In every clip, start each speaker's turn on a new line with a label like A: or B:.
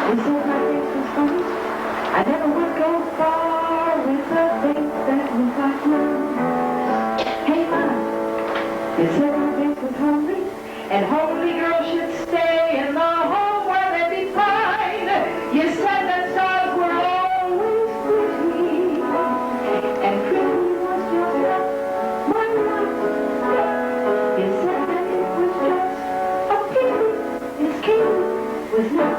A: You said my face was funny. I never would go far with a face that was like mine. Hey, Mom, you said my face was homely, and homely girls should stay in the home where they'd be fine. You said that stars were always pretty, and pretty was just what my life. You said that it was just a pity this king was not.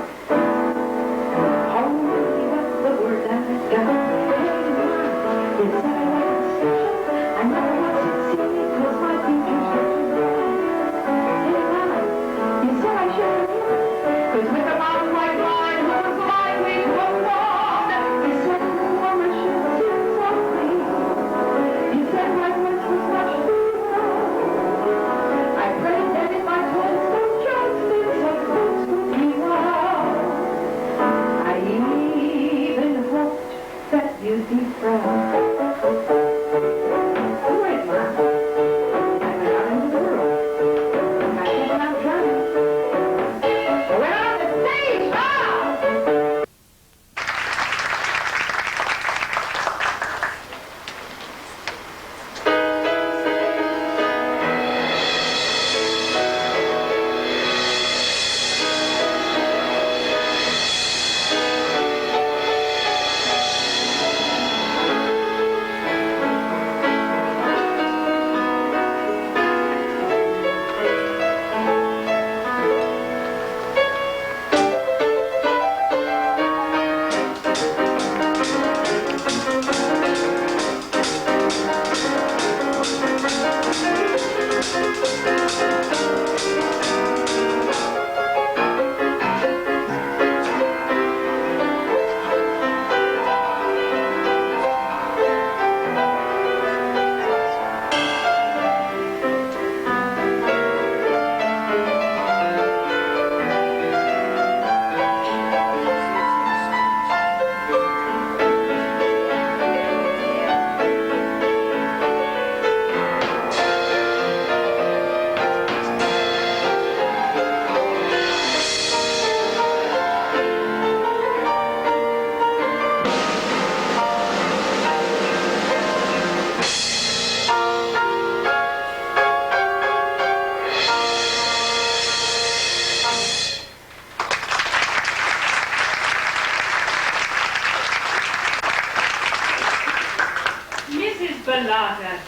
B: Ballard,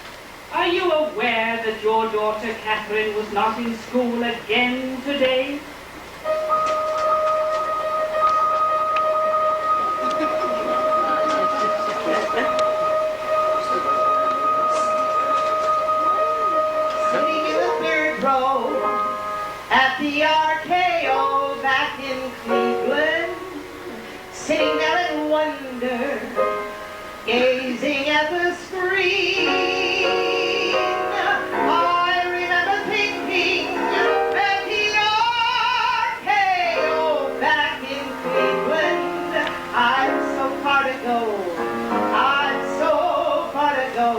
B: are you aware that your daughter Catherine was not in school again today?
C: Sitting in the third row at the RKO back in Cleveland, sitting there in wonder, gazing at the screen. I remember thinking that the RKO back in Cleveland, I'm so far to go, I'm so far to go,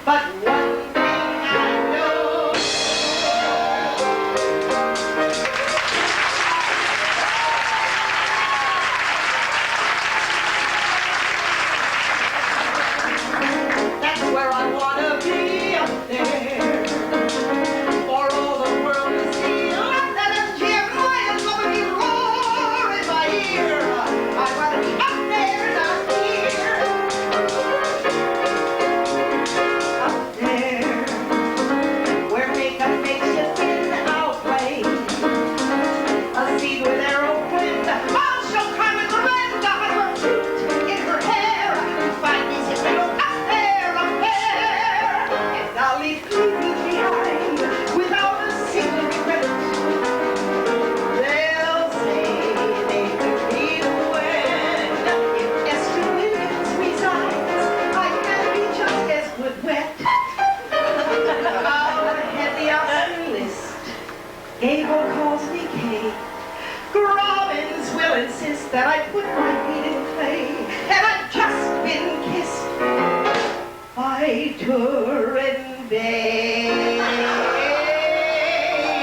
C: but one thing I know. That's where I wanna be, up there, for all the world to see. Let that Jim Lions over me roar in my ear. I wanna be up there, not here. Up there, where makeup makes you thin, I'll play a scene with arrow wind. I'll show Carmen Miranda her fruit in her hair. You find me sitting up there, and I'll leave Cleveland behind without a single regret. They'll say they could be when if Esther Williams resigns, I can be just as good wet. I'll head the option list. Gable calls me Kaye. Robbins will insist that I put my feet in clay, and I've just been kissed by Turin Bay.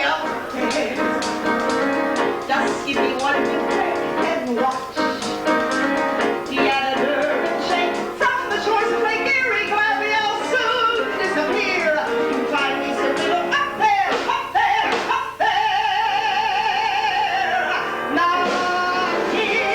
C: Up there, just give me one good break, and watch the editor shake from the shores of Lake Erie, gladly I'll soon disappear. You find me simply look up there, up there, up there, not here.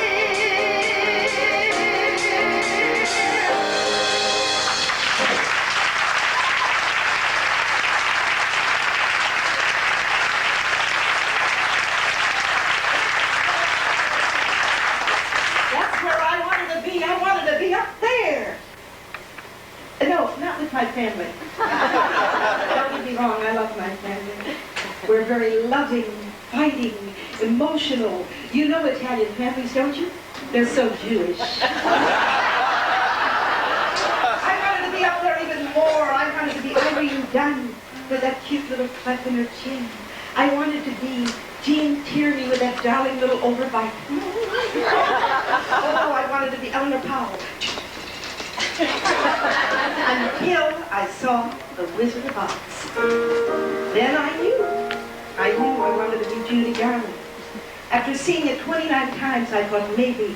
C: That's where I wanted to be. I wanted to be up there. No, not with my family. Don't get me wrong, I love my family. We're very loving, fighting, emotional. You know Italian families, don't you? They're so Jewish. I wanted to be up there even more. I wanted to be Irene Dunn with that cute little cleft in her chin. I wanted to be Jean Tierney with that darling little overbite. Oh, I wanted to be Eleanor Powell. Until I saw The Wizard of Oz. Then I knew I wanted to be Judy Garland. After seeing it 29 times, I thought maybe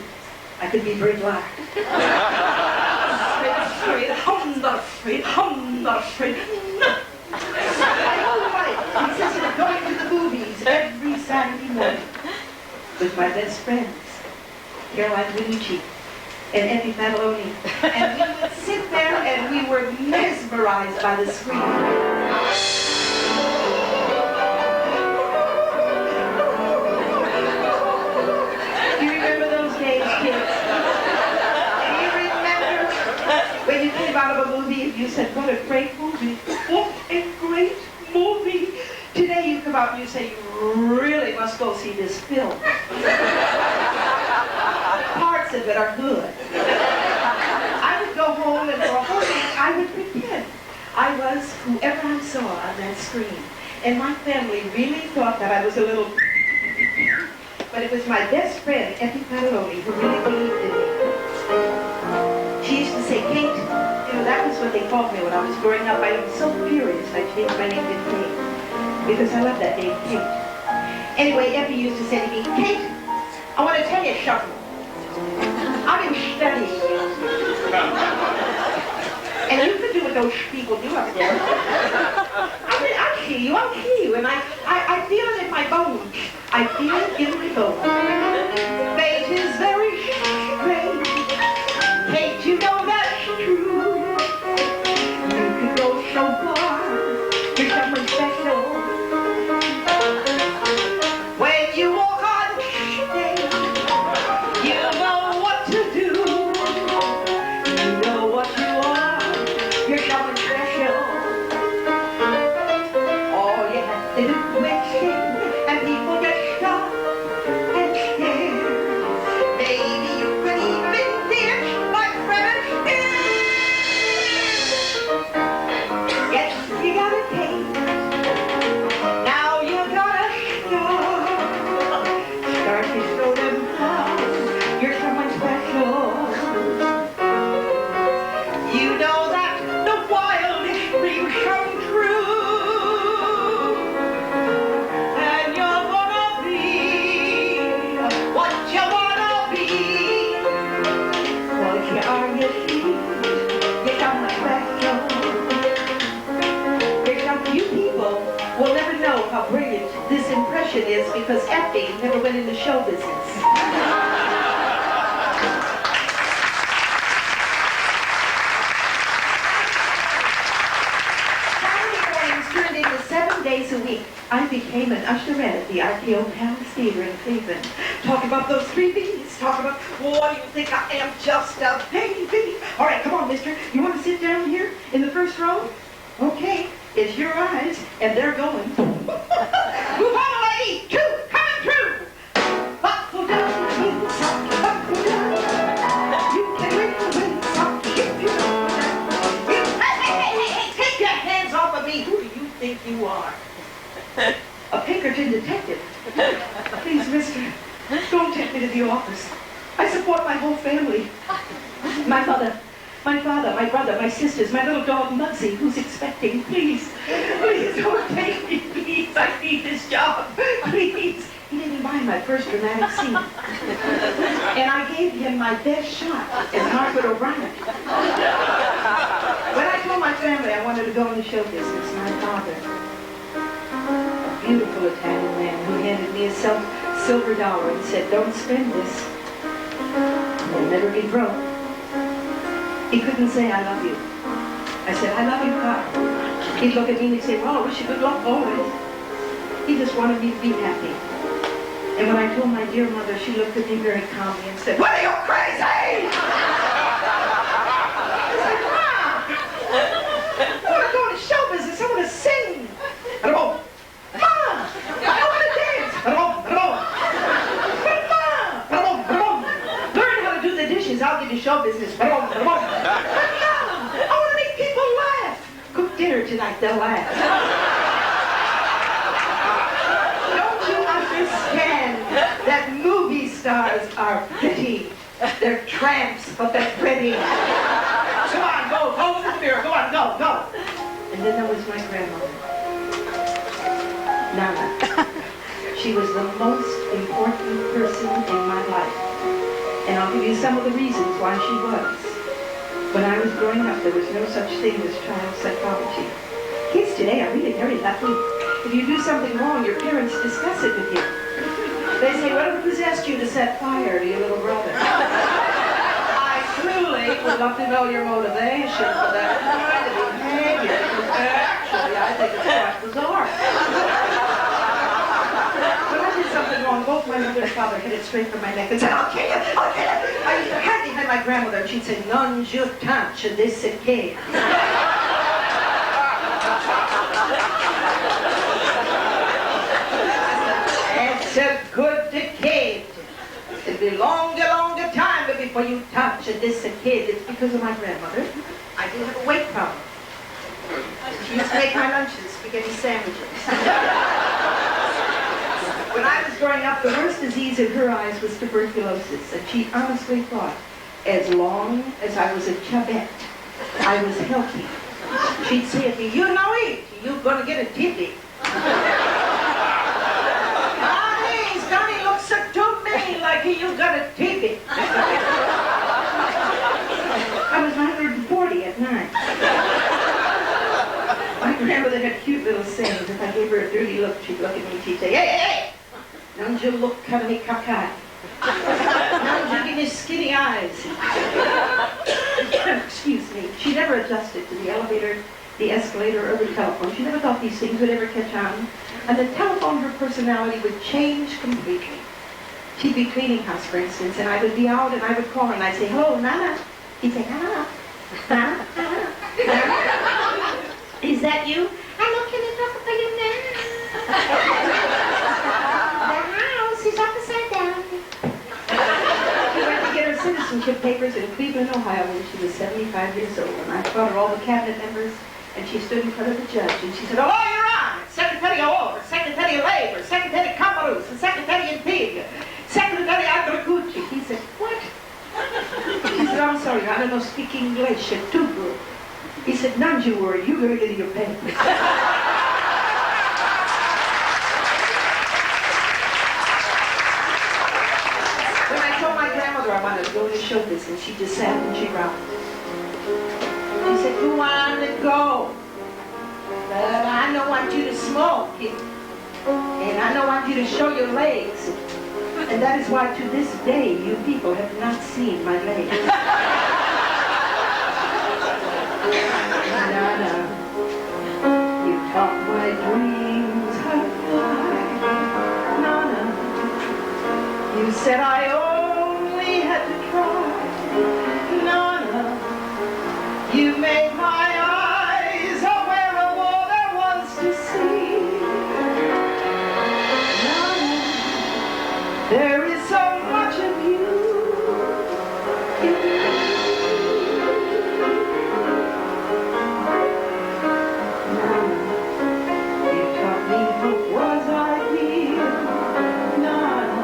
C: I could be Bert Lark. My whole life consisted of going to the movies every Saturday morning with my best friends, Caroline Winnicci and Effie Mataloni. And we would sit there and we were mesmerized by the screen. Do you remember those days, kids? Do you remember when you came out of a movie and you said, what a great movie. What a great movie. Today you come out and you say, you really must go see this film. Parts of it are good. I would go home and for a whole week I would pretend I was whoever I saw on that screen. And my family really thought that I was a little... But it was my best friend, Effie Mataloni, who really believed in me. She used to say, Kate, you know, that was what they called me when I was growing up. I was so furious I changed my name to Kate. Because I love that name, Kate. Anyway, Effie used to say to me, Kate, I want to tell you something. I've been studying you. And you can do what those people do up there. I see you, and I feel it in my bones. I feel it in my bones. Fate is very strange. Kate, you know that's true. You can go so far. You're someone special. When you walk on stage, you know what to do. You know what you are. You're someone special. All you have to do is sing, and people just stop and stare. Maybe you could even dance like Fred Astaire. Yes, you gotta take. Now you gotta start to show them how you're someone special. You know that the wildest dreams come true, and you're gonna be what you wanna be. 'Cause you are, you see, you're someone special. There's some few people will never know how brilliant this impression is because Effie never went into show business. Saturday mornings turned into 7 days a week. I became an usherette at the RKO Palace Theater in Cleveland. Talk about those 3 B's. Talk about, what do you think I am, just a baby? All right, come on, mister. You want to sit down here in the first row? Okay, it's your eyes, and they're going. Move on, lady! 2, coming through! Buckle down, buckle down. You can win some if you know that. Hey, take your hands off of me! Who do you think you are? A Pinkerton detective. Please, mister, don't take me to the office. I support my whole family. My mother, my father, my brother, my sisters, my little dog Muggsy, who's expecting. Please, please don't take me, please. I need this job. Please. He didn't buy my first dramatic scene. And I gave him my best shot as Margaret O'Brien. When I told my family I wanted to go in the show business, my father, a beautiful Italian man who handed me a silver dollar and said, don't spend this. You'll never be broke. He couldn't say, I love you. I said, I love you, Pop. He'd look at me and he'd say, well, I wish you good luck always. He just wanted me to be happy. And when I told my dear mother, she looked at me very calmly and said, what are you, crazy? I said, Mom, I want to go into show business. I want to sing. I don't know. Mom, I want to dance. I don't know. But Mom, I don't know. Learn how to do the dishes. I'll give you show business. But Mom, I want to make people laugh. Cook dinner tonight. They'll laugh. That movie stars are pretty. They're tramps, but they're pretty. Come on, go to the mirror. Go on, go. And then there was my grandmother, Nana. She was the most important person in my life. And I'll give you some of the reasons why she was. When I was growing up, there was no such thing as child psychology. Kids today are really very lucky. If you do something wrong, your parents discuss it with you. They say, whatever possessed you to set fire to your little brother? I truly would love to know your motivation for that kind of behavior. Actually, I think it's quite bizarre. When I did something wrong, both my mother and father hit it straight from my neck and said, I'll kill you. I used to hide behind my grandmother, and she'd say, non je touch this again. It's a good decade. It'll be longer time before you touch this kid. It's because of my grandmother. I do have a weight problem. She used to make my lunches spaghetti sandwiches. When I was growing up, the worst disease in her eyes was tuberculosis, and she honestly thought, as long as I was a chubette, I was healthy. She'd say to me, you know it, you're gonna get a titty. Sonny looks so to me like you got a ticket. I was 140 at 9. My grandmother had cute little sayings. If I gave her a dirty look, she'd look at me and she'd say, hey, don't you look kind of me cockeyed. Don't you give me skinny eyes. Excuse me. She never adjusted to the elevator, the escalator, or the telephone. She never thought these things would ever catch on. And the telephone, her personality would change completely. She'd be cleaning house, for instance, and I would be out and I would call her and I'd say, hello, Nana. She'd say, Nana. Nana. Is that you? I'm looking to talk for you now. The house is upside down. She went to get her citizenship papers in Cleveland, Ohio when she was 75 years old. And I brought her all the cabinet members, and she stood in front of the judge and she said, hello, Your Honor. Secretary of War, Secretary of Labor, Secretary of Commerce, Secretary of Pig, Secretary of Agriculture. He said, what? He said, I'm sorry, I don't speak English too good. He said, none you worry, you're going to get your papers. When I told my grandmother I wanted to go to show business, she just sat and she rocked. She said, you want to go? But I don't want you to smoke, and I don't want you to show your legs. And that is why to this day, you people have not seen my legs. Nana, you taught my dreams how to fly. Nana, you said I only had to try. Nana, you made my there is so much of you in me. Nana, you taught me what was ideal. Nana,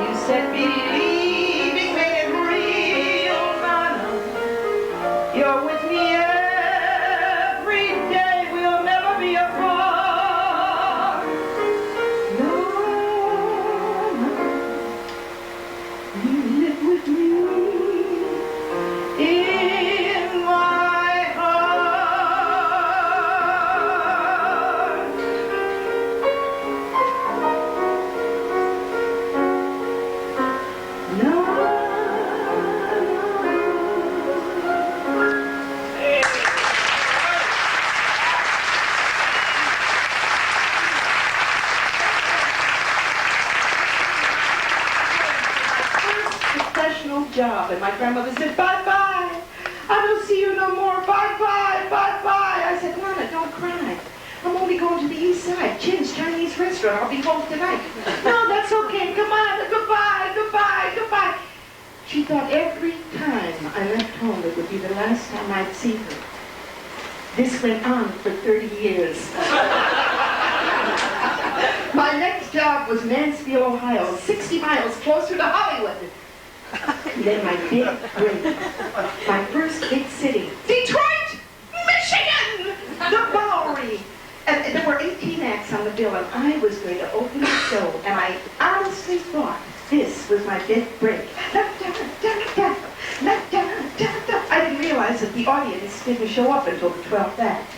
C: you said believing made it real. Nana, you're with me every day. We'll never be apart. No. professional job. And my grandmother said, bye-bye. I don't see you no more. Bye-bye, bye-bye. I said, Mama, don't cry. I'm only going to the east side, Chin's Chinese restaurant. I'll be home tonight. No, that's okay. Come on. Goodbye, goodbye, goodbye. She thought every time I left home it would be the last time I'd see her. This went on for 30 years. My next job was Mansfield, Ohio, 60 miles closer to Hollywood. Then my big break. My first big city, Detroit, Michigan, the Bowery. And there were 18 acts on the bill, and I was going to open the show, and I honestly thought this was my big break. I didn't realize that the audience didn't show up until the 12th act.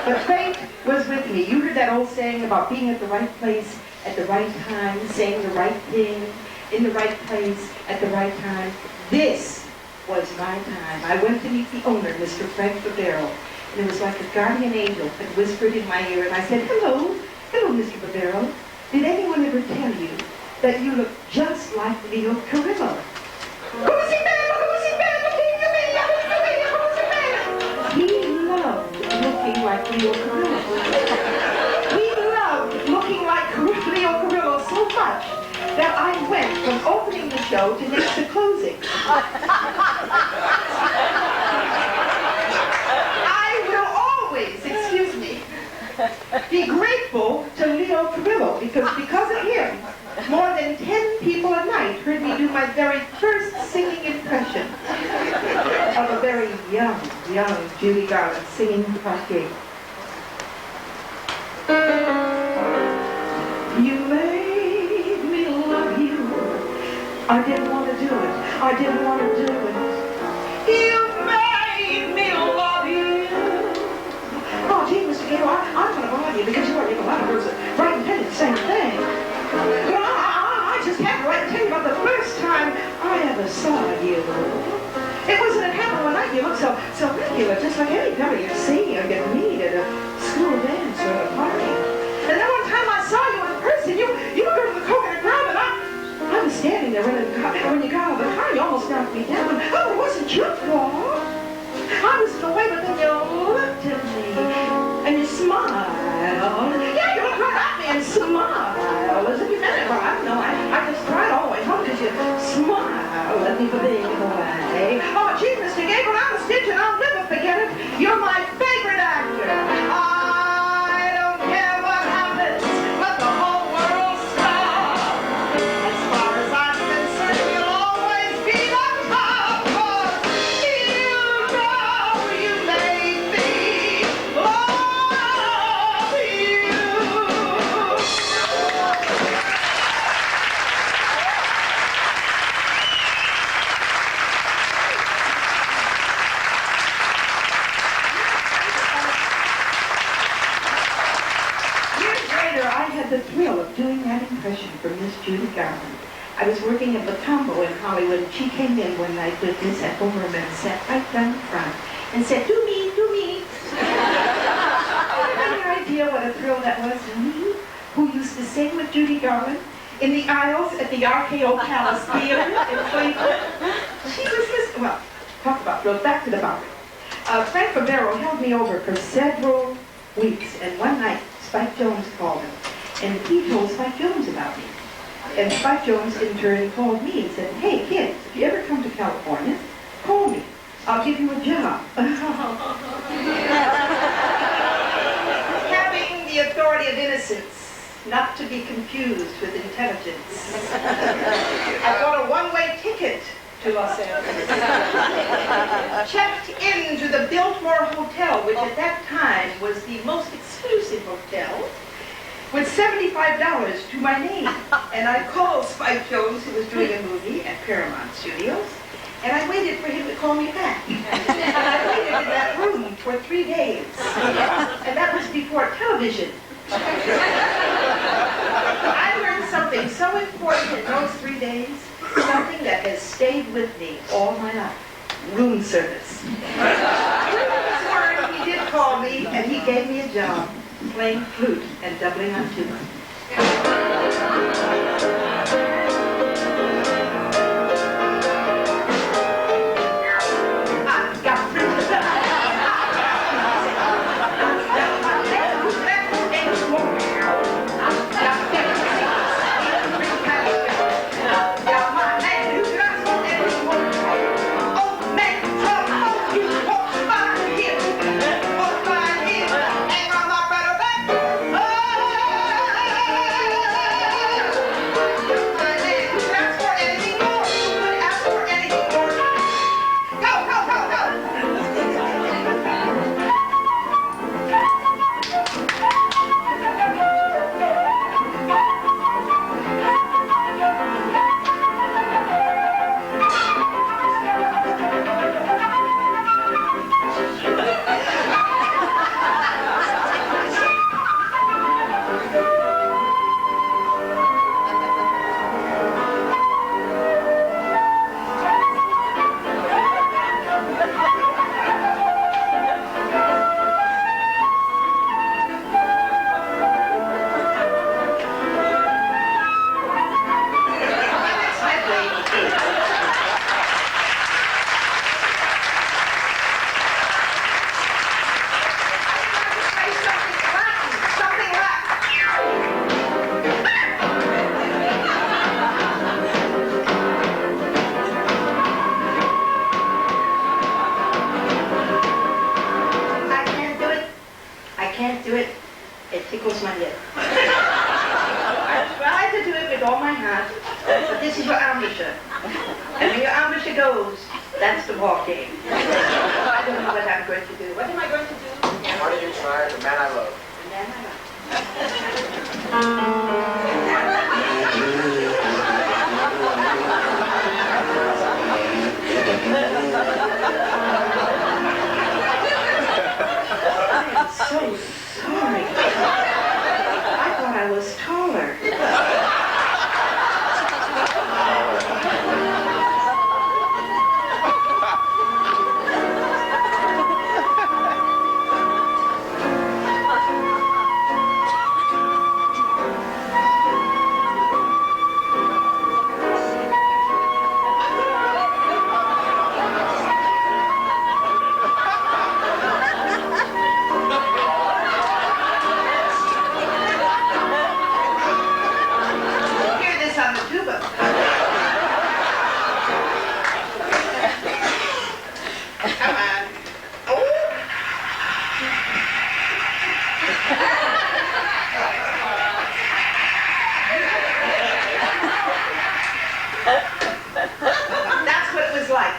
C: But fate was with me. You heard that old saying about being at the right place at the right time, saying the right thing in the right place at the right time. This was my time. I went to meet the owner, Mr. Frank Barbero, and it was like a guardian angel had whispered in my ear, and I said, hello, Mr. Barbero. Did anyone ever tell you that you look just like Leo Carrillo? Who's he been? Who's he been? Looking at me, who's he been? He loved looking like Leo Carrillo. He loved looking like Leo Carrillo so much that I went from opening the show to next to closing. I will always, excuse me, be grateful to Leo Carrillo because of him, more than 10 people a night heard me do my very first singing impression of a very young Judy Garland singing Kaye. You made me love you. I didn't want to do it. I didn't want to do it. You made me love you. Oh, gee, Mr. Gayle, I'm going to bother you because you are a lot of girls that right and the same thing. But I just have to write and tell you about the first time I ever saw you. It wasn't at happened one night. You looked so regular, just like any girl you'd see or you'd meet at a school dance or at a party. And then one time I saw you in person, you were going to the coconut grove, and I was standing there when you got out of the car, you almost knocked me down. Oh, it wasn't your fault. I was in the way, but then you looked at me, and you smiled. Yeah, you looked right at me and smiled. As if you meant it, but I don't know. I just cried all the way home because you smiled at me for being in the way. Oh, gee, Mr. Gayle, when I was stitching, I'll never forget it. You're my favorite actor. I don't care what happens, let the whole world stop. As far as I'm concerned, you'll always be the top. You know you made me love you. I had the thrill of doing that impression for Miss Judy Garland. I was working at the Combo in Hollywood, and she came in one night with Miss Ethelworm and sat right down front and said, do me, do me. Any idea what a thrill that was to me, who used to sing with Judy Garland in the aisles at the RKO Palace Theater in Cleveland? She was listening. Well, talk about thrills. Back to the Bowery. Frank Barbero held me over for several weeks, and one night, Spike Jones called him, and he told Spike Jones about me. And Spike Jones, in turn, called me and said, hey, kid, if you ever come to California, call me. I'll give you a job. Having the authority of innocence, not to be confused with intelligence. I bought a one-way ticket to Los Angeles. Checked into the Biltmore Hotel, which at that time was the most exclusive hotel, with $75 to my name. And I called Spike Jones, who was doing a movie at Paramount Studios, and I waited for him to call me back. And I waited in that room for 3 days. And that was before television. I learned something so important in those 3 days, something that has stayed with me all my life. Room service. He did call me, and he gave me a job playing flute and doubling on tuba. all my heart. But this is your ambusher. And when your ambusher goes, that's the ball game. I don't know what I'm going to do. What am I going to do?
D: Why don't you try The Man I Love?
C: The Man I Love. I'm so sorry. I thought I was taller.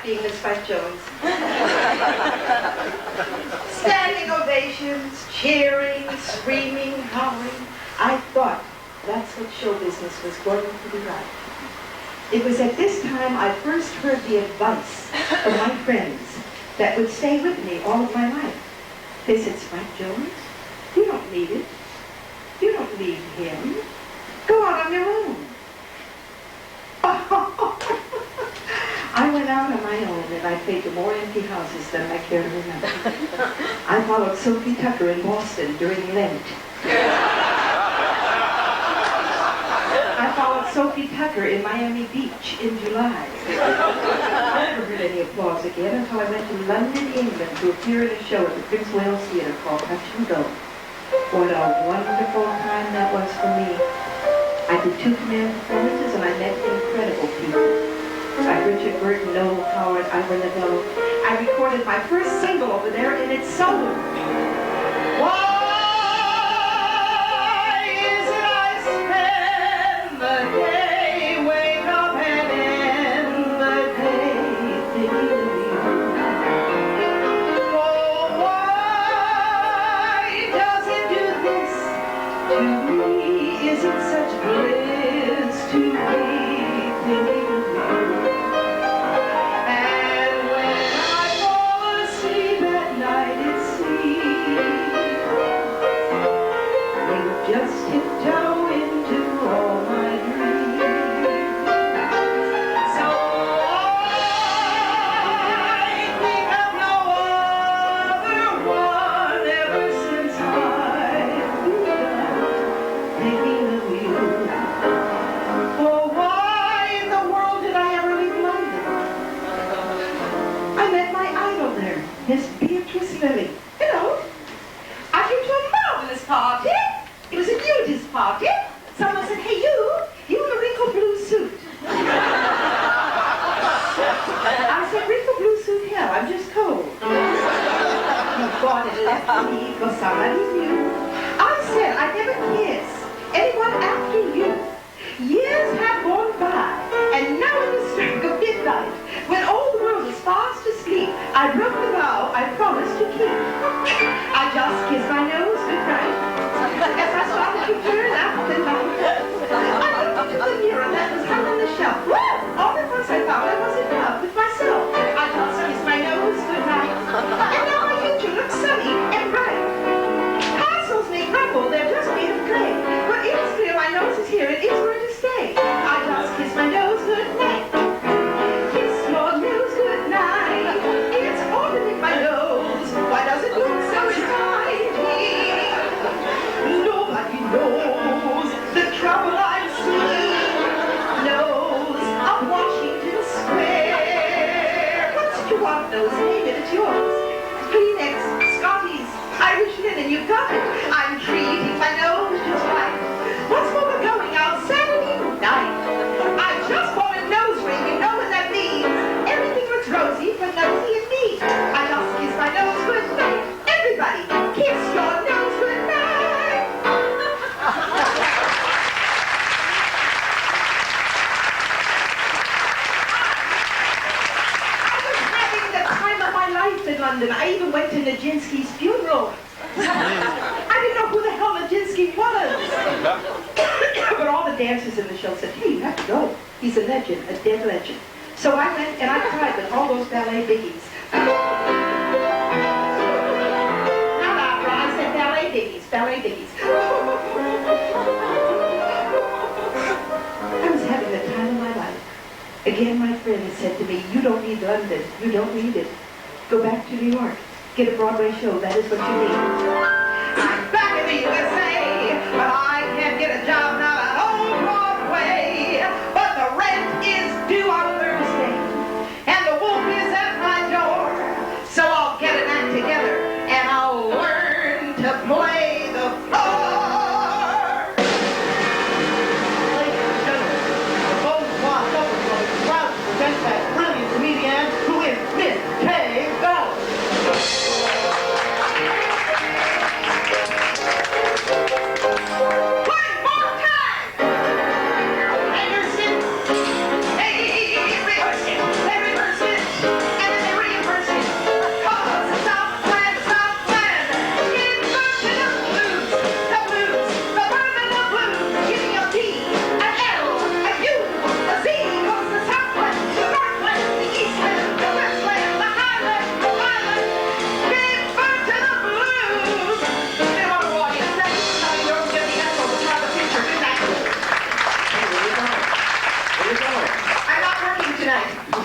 C: Being Miss Spike Jones. Standing ovations, cheering, screaming, hollering. I thought that's what show business was going to be like. It was at this time I first heard the advice from my friends that would stay with me all of my life. They said, Spike Jones, you don't need it. You don't need him. Go out on your own. I went out on my own and I played to more empty houses than I care to remember. I followed Sophie Tucker in Boston during Lent. I followed Sophie Tucker in Miami Beach in July. I never heard any applause again until I went to London, England to appear in a show at the Prince Wales Theatre called Touch and Go. What a wonderful time that was for me. I did 2 command performances and I met incredible people. Like Richard Burton, Noel Howard, Ivor Novello. I recorded my first single over there and it sold. Why is it I spend the day, wake up and end the day thinking of you? Oh, why does it do this to me? Is it such bliss to be thinking of you? Just tiptoe into all my dreams. So I think of no other one ever since I've begun thinking of you. Oh, why in the world did I ever leave London? I met my idol there, Miss Beatrice Lilly. Hello. I came to a marvelous party. It was a nudist party. Someone said, hey, you in a wrinkled blue suit. I said, wrinkled blue suit, hell, I'm just cold. You've gone and left me for somebody new. I said, I never kiss anyone after you. Years have gone by, and now in the stroke of midnight, when all the world is fast asleep, I broke the vow I promised to keep. I just kissed my nose goodnight. As I started to turn out the light, I looked into the mirror that was hung on the shelf. All at once I found I was in love with myself. I just kissed my nose goodnight. And now my future looks sunny and bright. London. I even went to Nijinsky's funeral. I didn't know who the hell Nijinsky was. But all the dancers in the show said, hey, you have to go. He's a legend, a dead legend. So I went and I cried with all those ballet biggies. Not opera, I said ballet biggies, ballet biggies. I was having the time of my life. Again, my friend said to me, you don't need London. You don't need it. Go back to New York. Get a Broadway show. That is what you need. I'm back in the USA, but I can't get a job now at old Broadway. But the rent is due on Thursday, and the wolf is at my door. So I'll get an act together, and I'll learn to play the floor. Ladies and gentlemen, the Golden Swan Supper Club is proud to present that brilliant comedian who is Miss Kaye Ballard.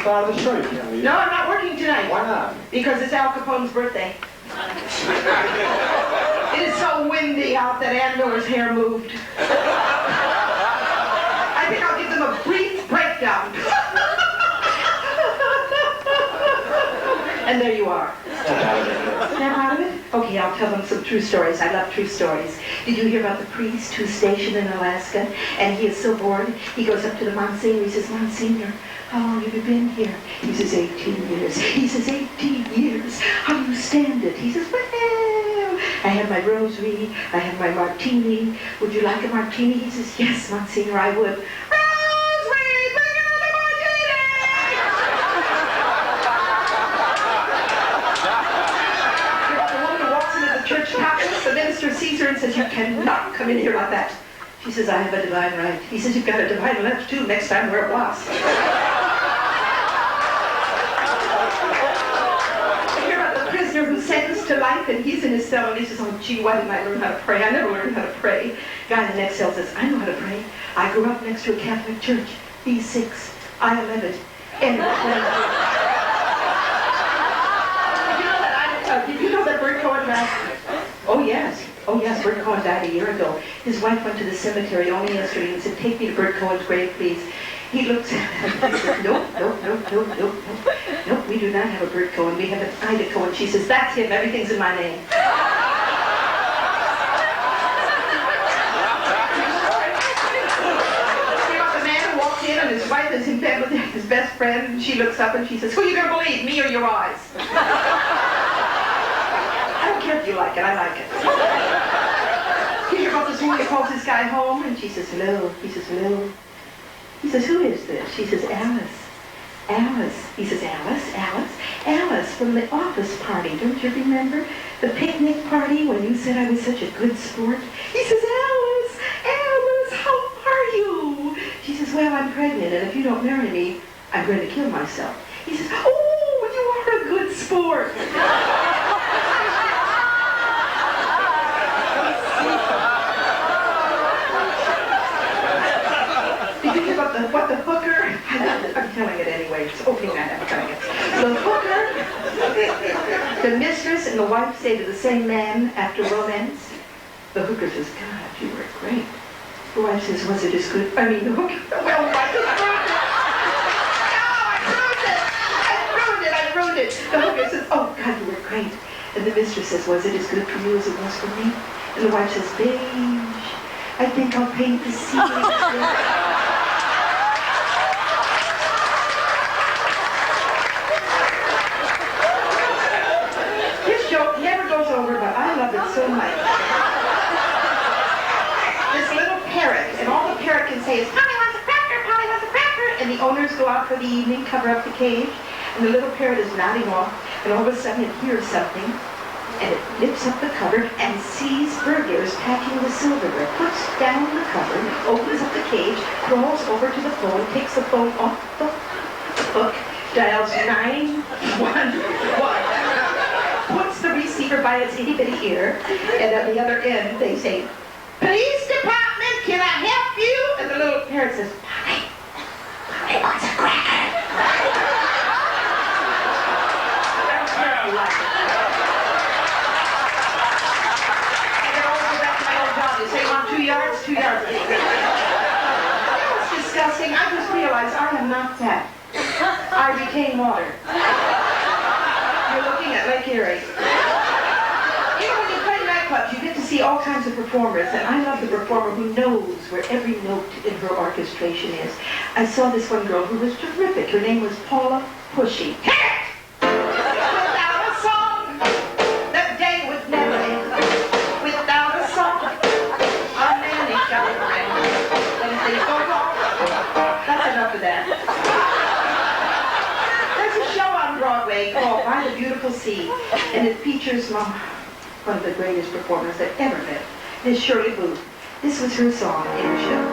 D: Out of the street.
C: No, I'm not working tonight.
D: Why not?
C: Because it's Al Capone's birthday. It is so windy out that Ann Miller's hair moved. I think I'll give them a brief breakdown. And there you are. Snap out of it? Okay, I'll tell them some true stories. I love true stories. Did you hear about the priest who's stationed in Alaska? And he is so bored, he goes up to the Monsignor. He says, Monsignor, how long have you been here? He says, 18 years. He says, 18 years. How do you stand it? He says, well, I have my rosary. I have my martini. Would you like a martini? He says, yes, Monsignor, I would. Rosary, bring another martini! The woman walks into the church topless. The minister sees her and says, you cannot come in here like that. She says, I have a divine right. He says, you've got a divine left, too. Next time, wear a blouse. Who's sentenced to life, and he's in his cell, and he says, oh, gee, why didn't I learn how to pray? I never learned how to pray. Guy in the next cell says, I know how to pray. I grew up next to a Catholic church. He's 6, I 11. End of Did you know that Bert Cohen died? Oh, yes. Oh, yes, Bert Cohen died a year ago. His wife went to the cemetery only yesterday and said, take me to Bert Cohen's grave, please. He looks at her and he says, nope, we do not have a Bert Cohen. We have an Ida Cohen. She says, that's him. Everything's in my name. The man walked in and his wife is in bed with his best friend. And she looks up and she says, who are you going to believe, me or your eyes? I don't care if you like it. I like it. You hear about this woman who calls this guy home? And she says, hello. He says, hello. He says, who is this? She says, Alice. Alice. He says, Alice from the office party. Don't you remember? The picnic party when you said I was such a good sport? He says, Alice, how are you? She says, well, I'm pregnant, and if you don't marry me, I'm going to kill myself. He says, oh, you are a good sport. What the hooker, I'm telling it anyway, it's opening night, I'm telling it. The hooker, the mistress and the wife say to the same man after romance, the hooker says, God, you were great. The wife says, was it as good? I mean, the hooker, well, I ruined it. The hooker says, oh, God, you were great. And the mistress says, was it as good for you as it was for me? And the wife says, beige, I think I'll paint the ceiling. Over, but I love it so much. This little parrot, and all the parrot can say is, Polly wants a cracker, Polly wants a cracker, and the owners go out for the evening, cover up the cage, and the little parrot is nodding off. And all of a sudden it hears something, and it lifts up the cupboard and sees burglars packing the silverware, puts down the cupboard, opens up the cage, crawls over to the phone, takes the phone off the hook, dials 911, puts the receiver by its itty-bitty ear, and at the other end they say, "Police department, can I help you?" And the little parrot says, "Mommy, Mommy wants a cracker." That's very like it. And then I'll go back to my old job. You say, "On 2 yards, 2 yards." That was disgusting. I just realized I am not fat. I retain water. You're looking at Lake Erie. You know, when you play nightclubs, you get to see all kinds of performers, and I love the performer who knows where every note in her orchestration is. I saw this one girl who was terrific. Her name was Paula Pushy. Without a song, the day would never end. Without a song, a man ain't got a friend. When things go wrong, that's enough of that. Broadway called By the Beautiful Sea, and it features one of the greatest performers that ever lived, Miss Shirley Booth. This was her song in the show.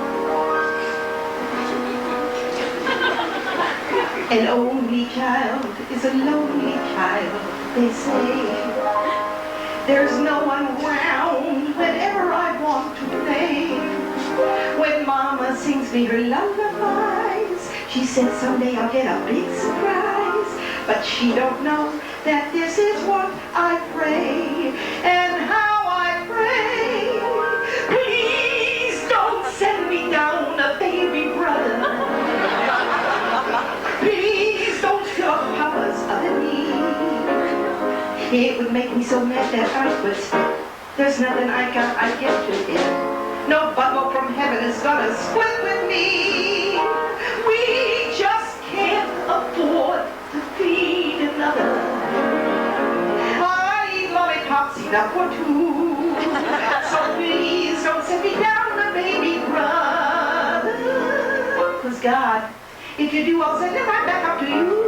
C: An only child is a lonely child, they say. There's no one around whenever I want to play. When Mama sings me her lullabies, she said someday I'll get a big surprise. But she don't know that this is what I pray, and how I pray. Please don't send me down a baby brother. Please don't fill up Papa's other need. It would make me so mad that I would stop. There's nothing I give to him. No bubble from heaven is gonna split with me. We just can't afford to feed another. I eat lollipops enough for two. So please don't send me down a baby brother. 'Cause God, if you do, I'll send him right back up to you.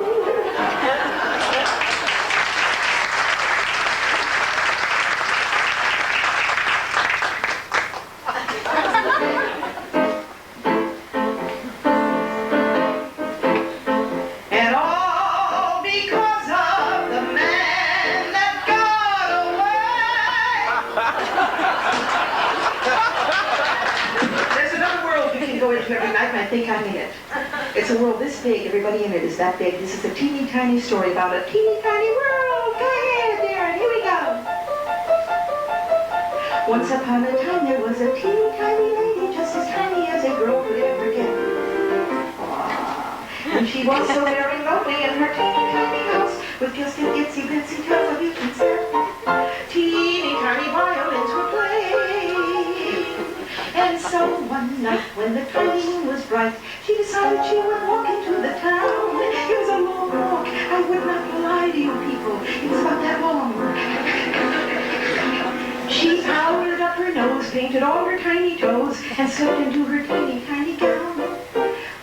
C: Every night, and I think I'm in it. It's a world this big, everybody in it is that big. This is a teeny tiny story about a teeny tiny world. Go ahead, Darren, here we go. Once upon a time there was a teeny tiny lady, just as tiny as a girl could ever get. Aww. And she was so very lonely in her teeny tiny house, with just an itsy bitsy tub of you can set. Teeny tiny violins were playing. And so one night when the tiny moon was bright, she decided she would walk into the town. It was a long walk. I would not lie to you people. It was about that long. She powdered up her nose, painted all her tiny toes, and slipped into her teeny tiny gown.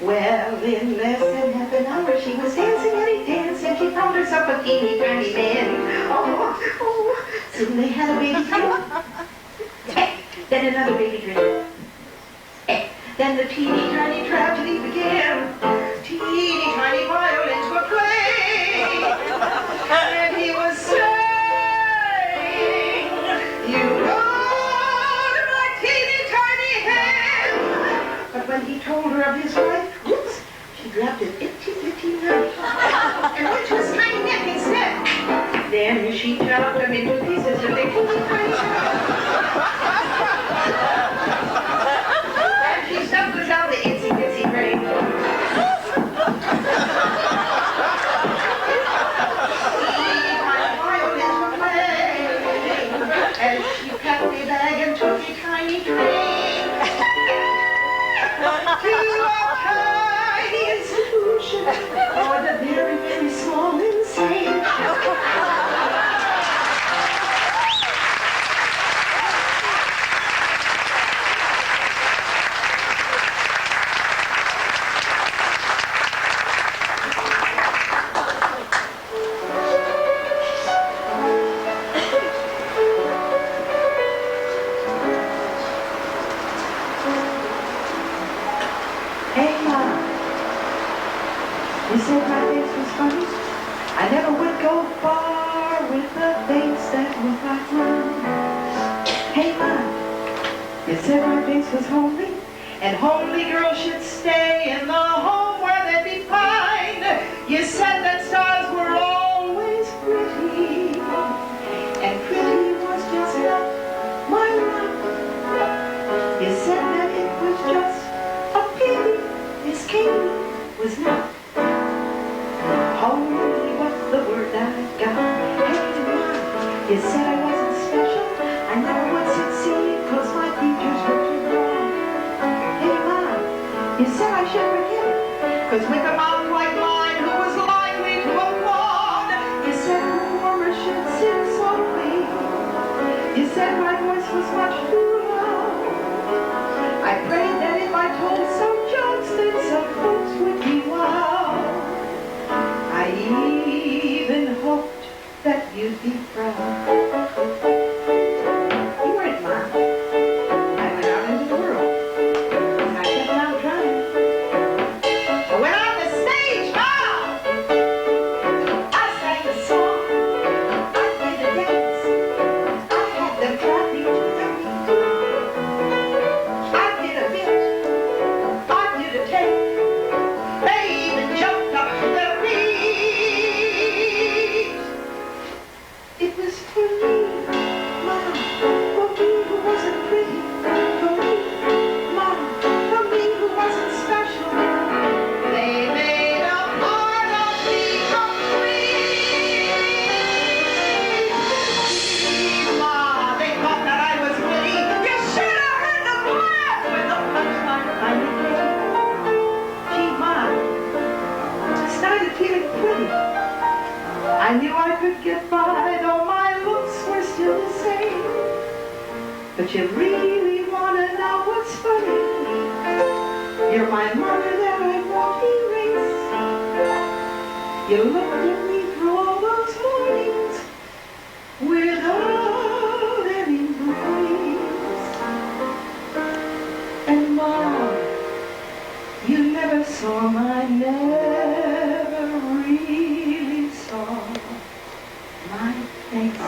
C: Well, in less than half an hour she was dancing and a dance, and she found herself a teeny tiny man. Oh, soon they had a baby girl. Then another baby dream. Then the teeny tiny tragedy began. Teeny tiny violins were playing, and he was saying, "You go to my teeny tiny hand." But when he told her of his wife, whoops, she grabbed an itty bitty knife and went to his tiny neck instead. Then she chopped him into pieces of the teeny tiny and she stuffed us out the itsy bitsy brain. Violins were playing, and she packed a bag and took a tiny train to a tiny institution.
A: You said my face was funny. I never would go far with a face that was like mine. Hey, Mom, you said my face was homely, and homely girls should stay in the home where they'd be fine. You said that stars were always pretty, and pretty was just not my life. You said that it was just a pity Miss Kaye was not. Homely was the word I got. Hey, Mom, you said I wasn't special. I never would succeed cause my teachers were too wrong. Hey, Mom, you said I should forget it cause with a mouth like mine, who was likely to applaud? You said performers should sing softly. You said my voice was much too loud. I prayed that if I told some jokes, then some folks would be wowed. I even hoped that you'd be proud. You weren't, Mom. I went out into the world, and I kept on trying. I went on the stage, Mom! I sang a song. I played a dance. I had them clapping to their feet. I did a bit. I did a take. They even jumped up to their feet. It was for me, Mom, for me who wasn't pretty, for me, Mom, for me who wasn't special. They made a part of me complete. Mom, they thought that I was witty. You should have heard them laugh when the punchline finally came. Gee, Mom, I started feeling pretty. I knew I could get by, though my looks were still the same. But you really want to know what's funny? You're my mother that I won't erase. You looked at me through all those mornings without any noise. And Mom, you never saw my never really saw my face.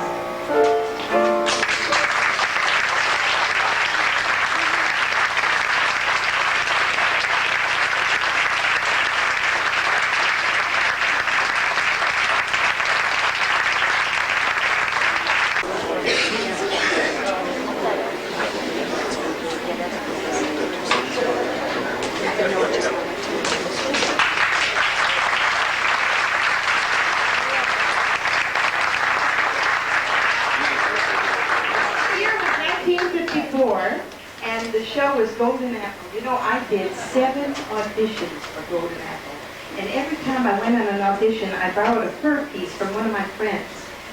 A: And the show was Golden Apple. You know, I did 7 auditions for Golden Apple. And every time I went on an audition, I borrowed a fur piece from one of my friends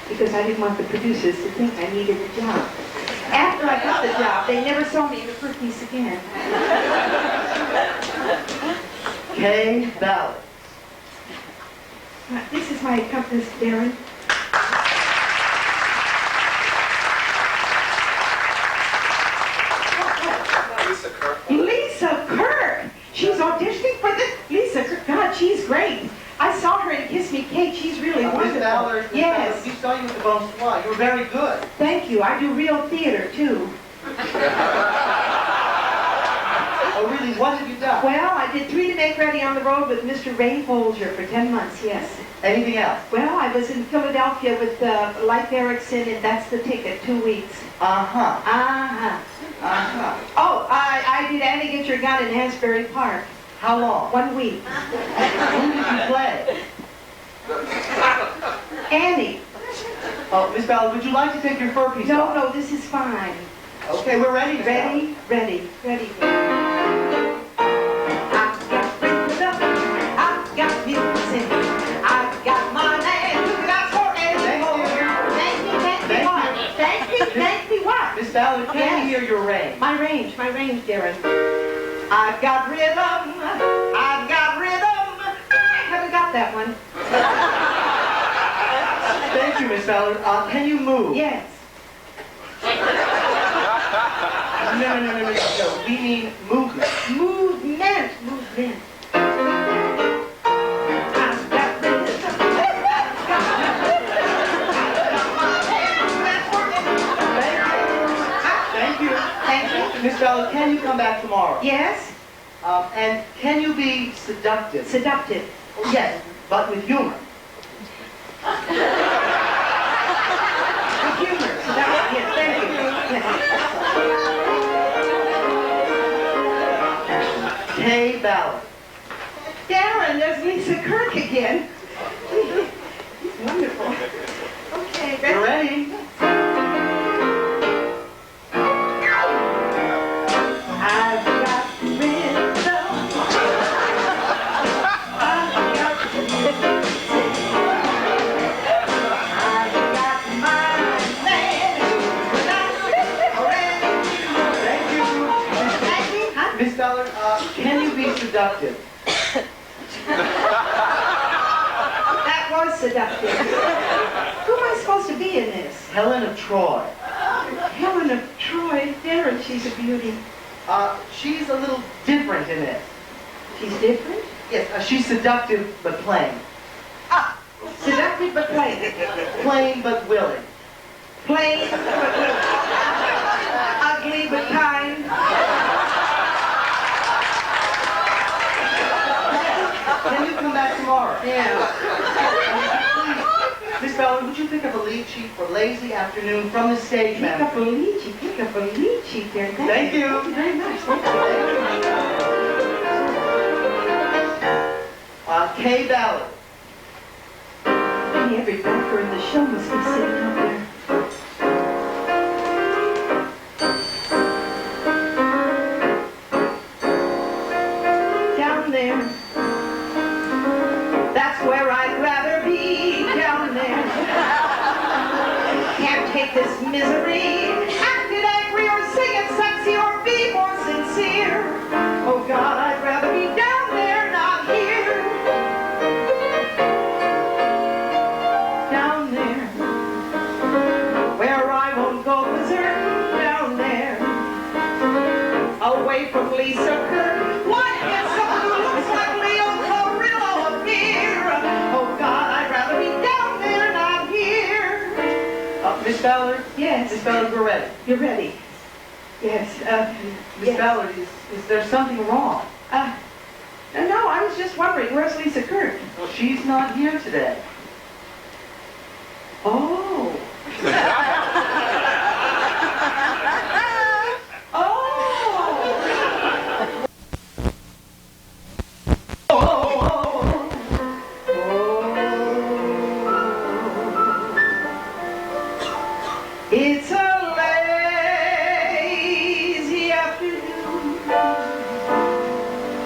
A: because I didn't want the producers to think I needed a job. After I got the job, they never saw me in a fur piece again.
C: Kaye Ballard.
A: This is my accompanist, Darren. Lisa Kirk! She's auditioning for this? Lisa Kirk, God, she's great. I saw her in Kiss Me Kate. She's really wonderful.
C: Miss Ballard,
A: Yes.
C: we saw you at the Bonsoir. You were very good.
A: Thank you. I do real theater, too.
C: Oh, really? What have you done?
A: Well, I did 3 to Make Ready on the Road with Mr. Ray Folger for 10 months, yes.
C: Anything else?
A: Well, I was in Philadelphia with Leif Erikson, and That's the Ticket, 2 weeks.
C: Uh-huh.
A: Uh-huh.
C: Uh-huh.
A: Oh, I did Annie Get Your Gun in Asbury Park.
C: How long?
A: 1 week.
C: Who did you play?
A: Annie.
C: Oh, Miss Ballard, would you like to take your fur piece off?
A: No, this is fine.
C: Okay, we're ready. Miss Ballard.
A: Ready. I've got rhythm, I've got music, I've got my man who got for anymore. Thank me what?
C: Miss Ballard, can you hear your range?
A: My range, Darren. I've got rhythm. I haven't got that one.
C: Thank you, Miss Ballard. Can you move?
A: Yes.
C: No. We mean movement.
A: Movement.
C: back tomorrow.
E: Yes?
C: And can you be seductive?
E: Seductive.
C: Yes, but with humor.
E: With humor. Seductive. Yes, thank you.
C: Kaye Ballard.
E: Darren, there's Lisa Kirk again. He's wonderful. Okay,
C: You ready?
E: I've got rhythm. I've got music. I've got my man.
C: Thank you.
E: Huh?
C: Miss Ballard, can you be seductive?
E: That was seductive. Who am I supposed to be in this?
C: Helen of Troy.
E: Helen of Troy. Darren, she's a beauty.
C: She's a little different in it.
E: She's different?
C: Yes, she's seductive but plain.
E: Seductive but plain.
C: Plain but willing.
E: Plain but little. Ugly but kind.
C: Can you come back tomorrow?
E: Yeah.
C: Please, Miss Ballard, would you pick up a lead sheet for lazy afternoon from the stage
E: Pick
C: manager?
E: up a lead sheet. Pick up a lead sheet there.
C: Thank you.
E: Thank you very much. Thank you.
C: Kaye Ballard.
E: Every backer in the show must be sitting up there. Down there. That's where I'd rather be. Down there. Can't take this misery. Acting angry or singing sexy or be more sincere. Oh God, I'd rather be down there, not here. Down there, where I won't go berserk. Down there, away from Lisa Kirk. Why get someone who looks like Leo Carrillo appear? Oh God, I'd rather be down there, not here.
C: Miss Ballard?
E: Yes.
C: Miss Ballard, we're ready.
E: You're ready? Yes.
C: Miss
E: Yes.
C: Ballard, is there something wrong?
E: No, I was just wondering, where's Lisa Kirk?
C: Well, she's not here today.
E: Oh. It's a lazy afternoon,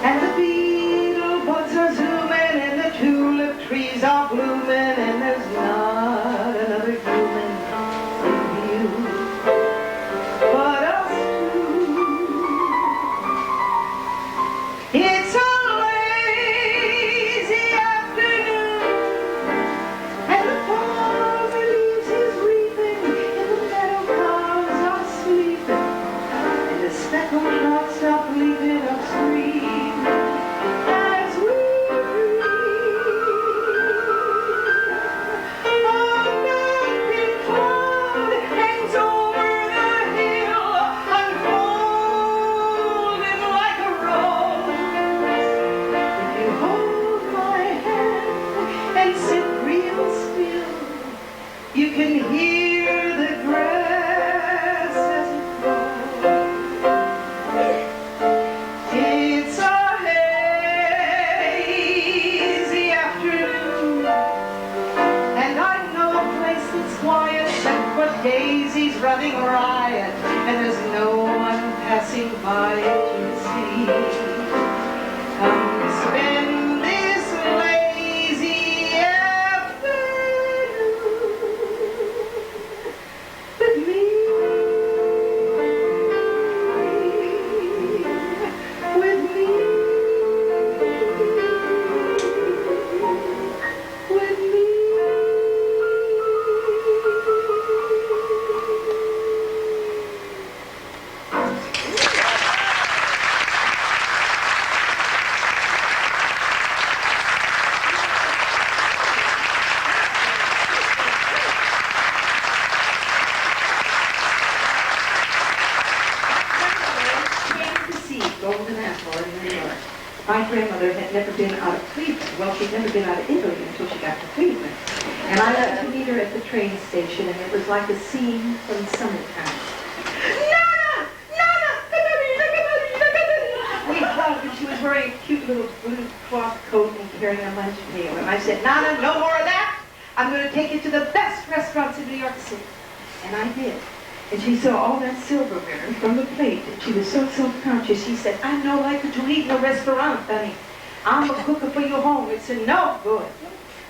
E: and the beetle buds are zooming, and the tulip trees are blooming, and there's not another human in view but us two. It's a lazy afternoon, and the farmer leaves his reaping, and the meadow cows are sleeping, and the speckled trout stop leaping upstream as we dream. A melting cloud hangs over the hill, unfolding like a rose. If you hold my hand and sit real still, you can hear the grass as it grows. It's a hazy afternoon, and I know a place that's quiet except for daisies running riot, and there's no one passing by it to see. Come spend this lazy afternoon with me. With me. With me.
A: grandmother had never been out of Cleveland. Well, she'd never been out of Italy until she got to Cleveland. And I went to meet her at the train station, and it was like a scene from summertime. Nana! Nana! We hugged, and she was wearing a cute little blue cloth coat and carrying a lunch pail. And I said, Nana, no more of that. I'm going to take you to the best restaurants in New York City. And I did. And she saw all that silverware from the plate, and she was so self-conscious. She said, I know like to eat in a restaurant, honey. I'm a cooker for you home. It's no good.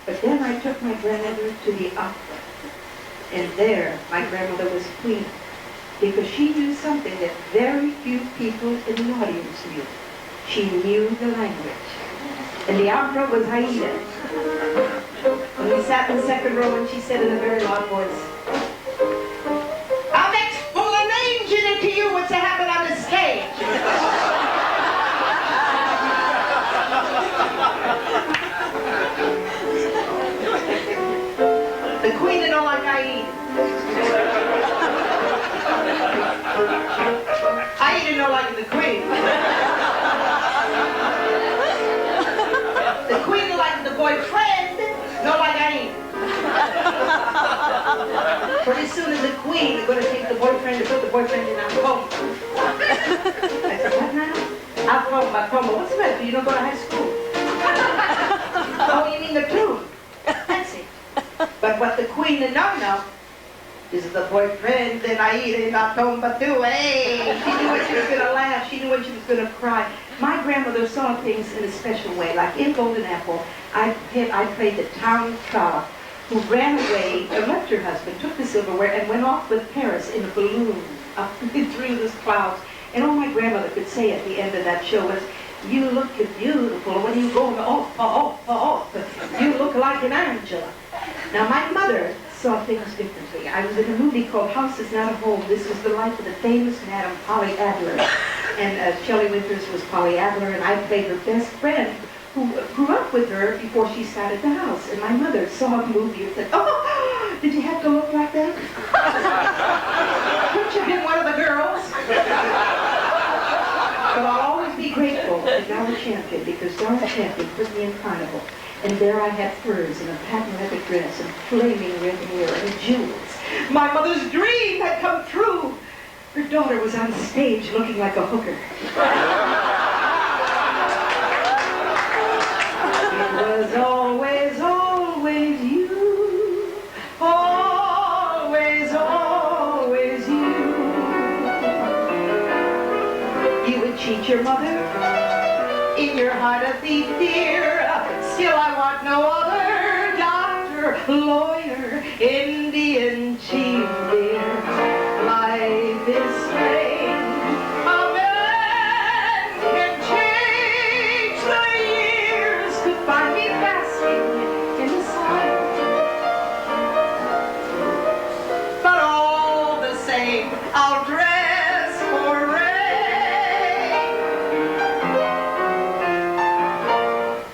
A: But then I took my grandmother to the opera. And there, my grandmother was queen. Because she knew something that very few people in the audience knew. She knew the language. And the opera was Aida. And we sat in the second row, and she said in a very loud voice, I'll explain it to you what's happened on the stage. The queen and all like Aida. Aida no like the queen. The queen like the boyfriend, no like Aida. Pretty soon as the queen is going to take the boyfriend to put the boyfriend in Alcoma. I said, what now? Alcoma. What's the matter? You don't go to high school. Oh, you mean the tune? That's it. But what the queen did not know is the boyfriend and Aida in Alcoma too. Hey, she knew when she was going to laugh. She knew when she was going to cry. My grandmother saw things in a special way. Like in Golden Apple, I played the town trollop who ran away, left her husband, took the silverware, and went off with Paris in a balloon up through the clouds. And all my grandmother could say at the end of that show was, you look beautiful when you go off. You look like an Angela. Now, my mother saw things differently. I was in a movie called House is Not a Home. This was the life of the famous Madame Polly Adler. And Shelley Winters was Polly Adler, and I played her best friend, who grew up with her before she started the house. And my mother saw a movie and said, oh, did you have to look like that? Couldn't you have been one of the girls? But I'll always be grateful to Dora Champion, because Dora Champion put me in Carnival. And there I had furs and a patent leather dress and flaming red hair and jewels. My mother's dream had come true. Her daughter was on stage looking like a hooker. It was always, always you. Always, always you. You would cheat your mother, in your heart a thief, dear. Still I want no other doctor, lawyer, Indian chief, dear. Life is strange. A man can change the years to find me basking in the sun. But all the same, I'll dress for rain.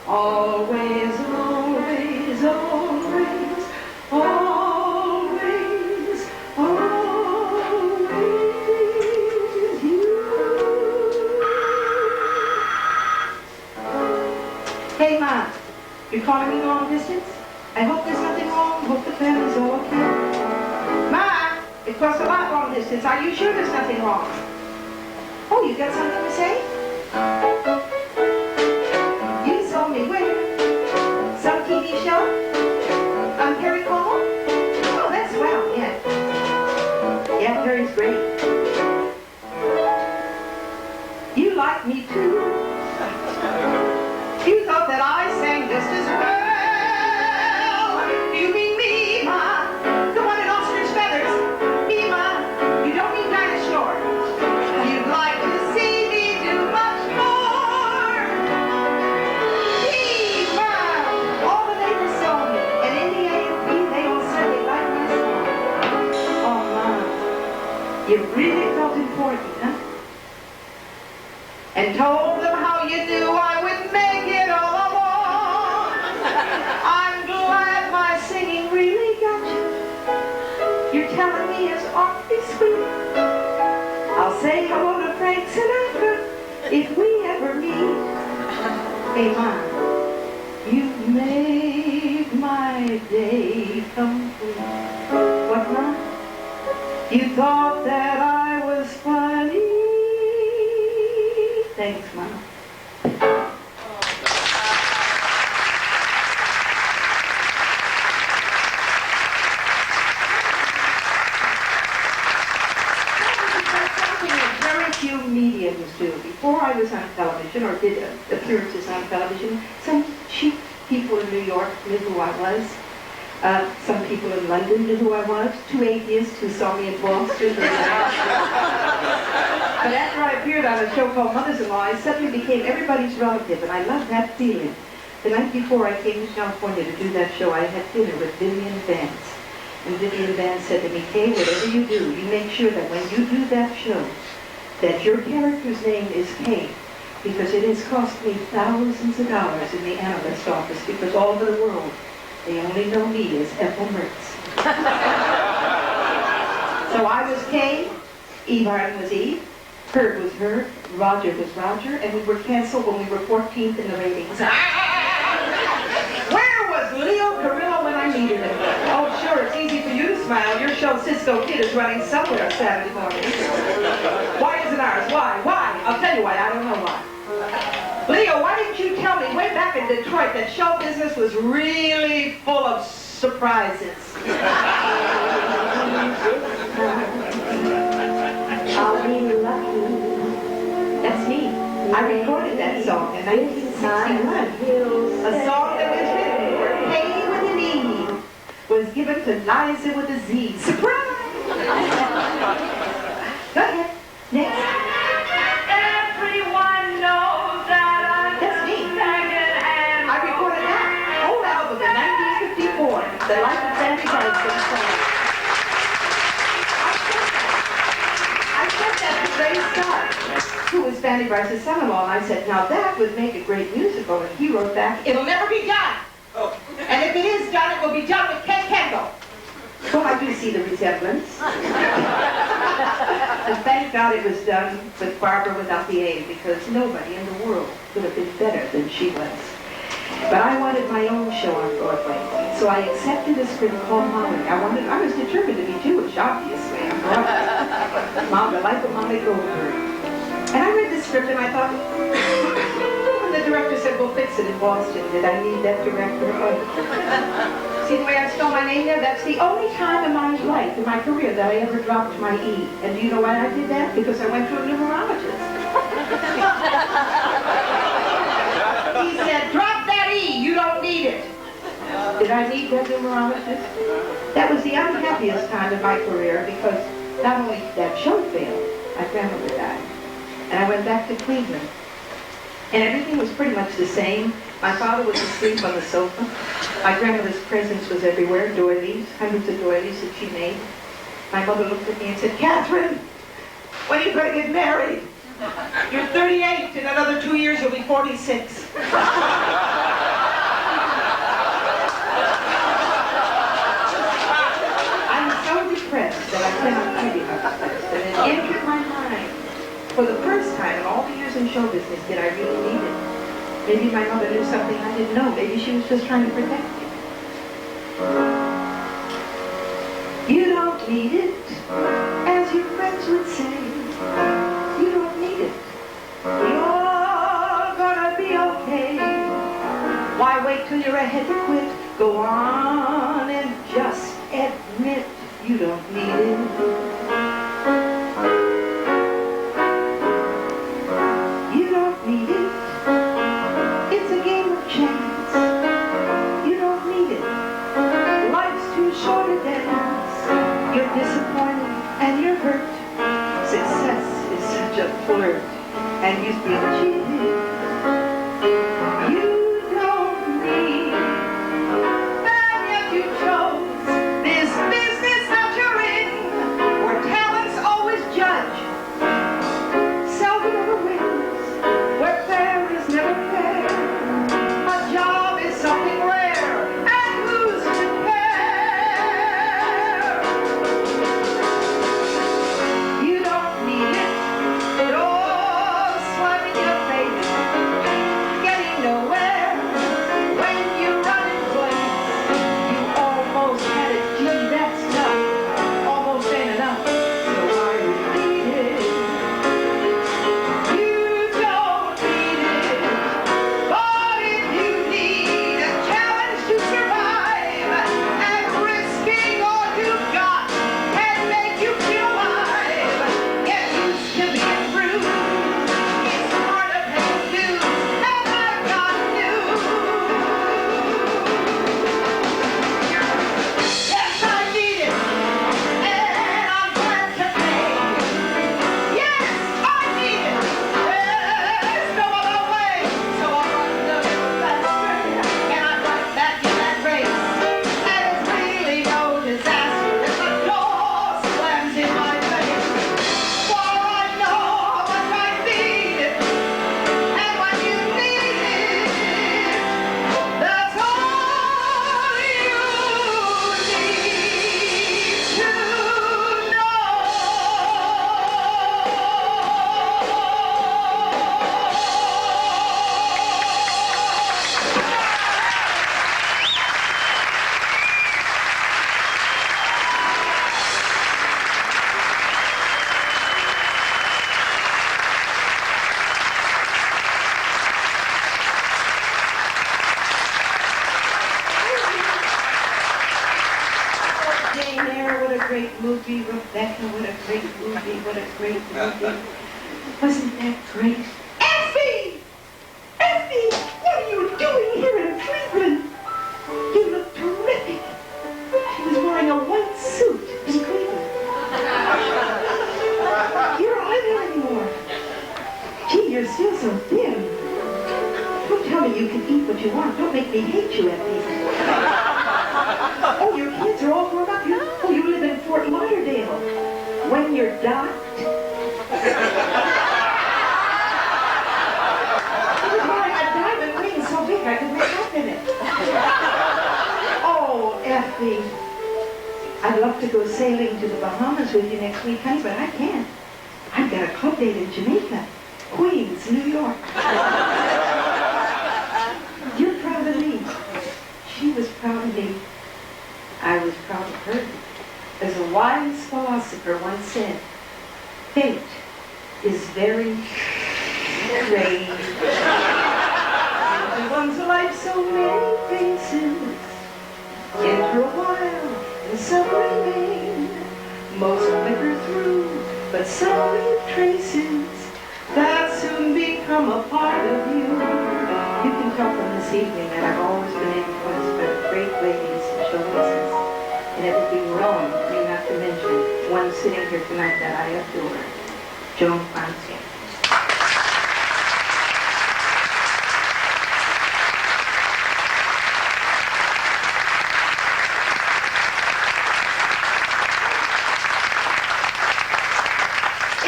A: Always, always, always, always, always you. Hey, Ma, you're calling me long distance? I hope there's nothing wrong. Hope the family's all okay. Ma, it costs a lot long distance. Are you sure there's nothing wrong? Oh, you got something to say? You saw me where? Some TV show? On Perry Como? Oh, that's well, yeah. Yeah, Perry's great. You like me too. You thought that I sang just as well. You mean me, Ma? The one in ostrich feathers. Me, Ma? You don't mean Dinah Shore. You'd like to see me do much more. Me, Ma? All the neighbors saw me. And in the AOP, they all said they liked my song. Oh, Ma. You really felt important, huh? And told them how you knew I would make it all along. I'm glad my singing really got you. You're telling me it's awfully sweet. I'll say hello to Frank Sinatra if we ever meet.
E: Hey, Mom, you made my day complete. What, Mom? You thought that I was funny. Thanks, Mom. Very few mediums do. Before I was on television or did appearances on television, some cheap people in New York knew who I was. Some people in London knew who I was. 2 atheists who saw me in Boston. But after I appeared on a show called Mothers-in-Law, I suddenly became everybody's relative, and I loved that feeling. The night before I came to California to do that show, I had dinner with Vivian Vance. And Vivian Vance said to me, Kaye, whatever you do, you make sure that when you do that show, that your character's name is Kaye, because it has cost me thousands of dollars in the analyst office, because all over the world, they only know me as Ethel Mertz. So I was Kaye, Eve Arden was Eve, Herb was Herb, Roger was Roger, and we were canceled when we were 14th in the ratings. Where was Leo Carrillo when I needed him? Oh, sure, it's easy for you to smile. Your show, Cisco Kid, is running somewhere Saturday morning. Why isn't ours? Why? Why? I'll tell you why. I don't know why. Leo, why didn't you tell me way back in Detroit that show business was really full of surprises?
A: I'll be lucky.
E: That's me. I recorded that song in 1961. A song that was written for Kaye with an E was given to Liza with a Z. Surprise! Go ahead. Next.
B: Everyone knows that I'm
E: That's me. I recorded that whole album in 1954. The Life of Sandy Bryson song. I said that to Ray Scott, who was Fanny Bryce's son-in-law, and I said, now that would make a great musical. And he wrote back, it'll never be done. And if it is done, it will be done with Ken Kendall. Well, I do see the resemblance. And thank God it was done with Barbara without the A, because nobody in the world could have been better than she was. But I wanted my own show on Broadway, so I accepted a script called Molly. I was determined to be Jewish, obviously. I'm Broadway. Mom, the life of Molly Goldberg. And I read the script and I thought, and the director said, we'll fix it in Boston. Did I need that director? See the way I spell my name there? That's the only time in my life, in my career, that I ever dropped my E. And do you know why I did that? Because I went to a numerologist. He said, drop that E, you don't need it. Did I need that numerologist? That was the unhappiest time in my career, because not only did that show fail, my grandmother died. And I went back to Cleveland. And everything was pretty much the same. My father was asleep on the sofa. My grandmother's presence was everywhere, doilies, hundreds of doilies that she made. My mother looked at me and said, Catherine, when are you going to get married? You're 38. In another 2 years, you'll be 46. I'm so depressed that I cannot tell you how depressed. And it entered my mind. For the first time in all the years in show business, did I really need it? Maybe my mother knew something I didn't know. Maybe she was just trying to protect me. You don't need it, as your friends would say. You don't need it. You're gonna be okay. Why wait till you're ahead to quit? Go on and just admit you don't need it. You don't need it. It's a game of chance. You don't need it. Life's too short to dance. You're disappointed and you're hurt. Success is such a flirt, and you feel cheated. You don't need, but yet you chose this business that you're in, where great movie, Rebecca. What a great movie. What a great movie. Wasn't that great? Effie! Effie! What are you doing here in Cleveland? You look terrific. She was wearing a white suit in Cleveland. You don't live here anymore. Gee, you're still so thin. Don't tell me you can eat what you want. Don't make me hate you, Effie. Oh, your kids are all grown up. Oh, you live in Fort Lauderdale. When you're docked. She was wearing a diamond ring so big I could make up in it. Oh, Effie. I'd love to go sailing to the Bahamas with you next week, honey, but I can't. I've got a club date in Jamaica. Queens, New York. You're proud of me. She was proud of me. I was proud of her. As a wise philosopher once said, fate is very strange. Once a life so many faces, enter a while and some remain. Most flicker through, but some leave traces that soon become a part of you. You can tell from this evening that I've always been influenced by the great ladies of show business. And it would be wrong for me not to mention one sitting here tonight that I adore, Joan Fontaine.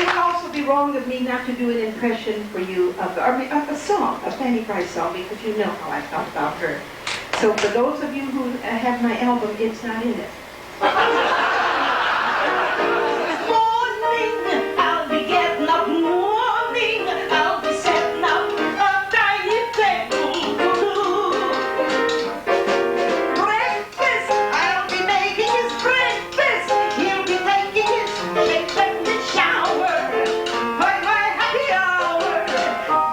E: It would also be wrong of me not to do an impression for you of a song, a Fanny Price song, because you know how I felt about her. So for those of you who have my album, it's not in it. Morning, I'll be getting up. Morning, I'll be setting up a dining table. Breakfast, I'll be making his breakfast. He'll be taking his shake and shower. By my happy hour,